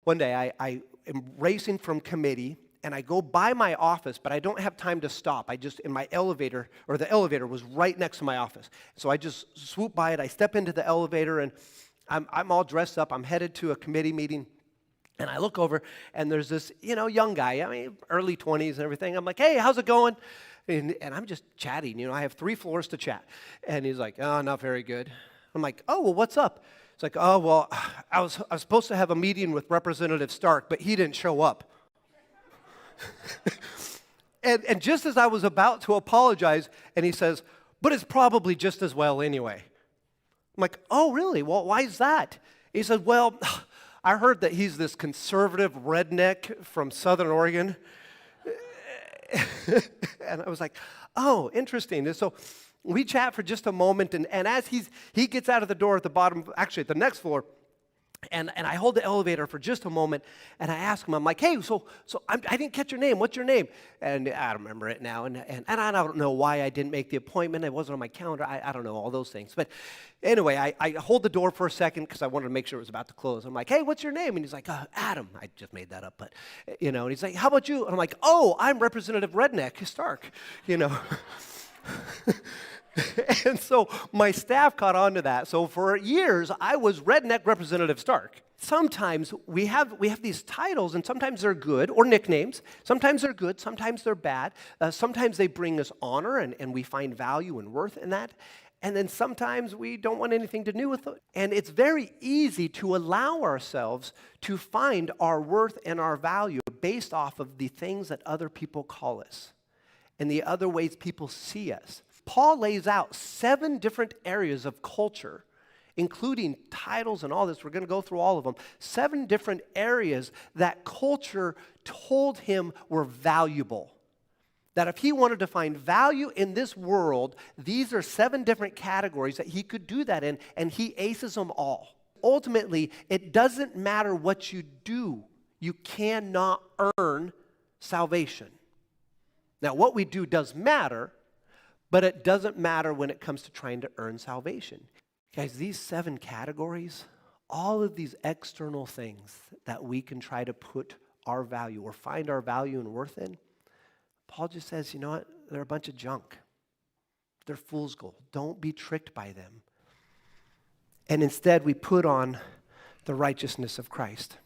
one day I am racing from committee, and I go by my office, but I don't have time to stop. In my elevator, or the elevator was right next to my office. So I just swoop by it. I step into the elevator, and I'm all dressed up. I'm headed to a committee meeting. And I look over, and there's this, young guy, early 20s and everything. I'm like, hey, how's it going? And I'm just chatting. I have 3 floors to chat. And he's like, oh, not very good. I'm like, oh, well, what's up? It's like, oh, well, I was supposed to have a meeting with Representative Stark, but he didn't show up. and just as I was about to apologize, and he says, but it's probably just as well anyway. I'm like, oh, really? Well, why is that? He said, well, I heard that he's this conservative redneck from Southern Oregon. And I was like, oh, interesting. And so we chat for just a moment, and as he gets out of the door at the bottom, actually at the next floor, and I hold the elevator for just a moment, and I ask him, I'm like, hey, so I didn't catch your name. What's your name? And I don't remember it now, and I don't know why I didn't make the appointment. It wasn't on my calendar. I don't know, all those things. But anyway, I hold the door for a second because I wanted to make sure it was about to close. I'm like, hey, what's your name? And he's like, Adam. I just made that up, but, and he's like, how about you? And I'm like, oh, I'm Representative Redneck Stark, And so my staff caught on to that. So for years, I was Redneck Representative Stark. Sometimes we have these titles, and sometimes they're good, or nicknames. Sometimes they're good, sometimes they're bad. Sometimes they bring us honor, and we find value and worth in that. And then sometimes we don't want anything to do with it. And it's very easy to allow ourselves to find our worth and our value based off of the things that other people call us and the other ways people see us. Paul lays out 7 different areas of culture, including titles and all this. We're going to go through all of them. 7 different areas that culture told him were valuable. That if he wanted to find value in this world, these are 7 different categories that he could do that in, and he aces them all. Ultimately, it doesn't matter what you do. You cannot earn salvation. Now, what we do does matter, but it doesn't matter when it comes to trying to earn salvation. Guys, these 7 categories, all of these external things that we can try to put our value or find our value and worth in, Paul just says, you know what? They're a bunch of junk. They're fool's gold. Don't be tricked by them. And instead, we put on the righteousness of Christ.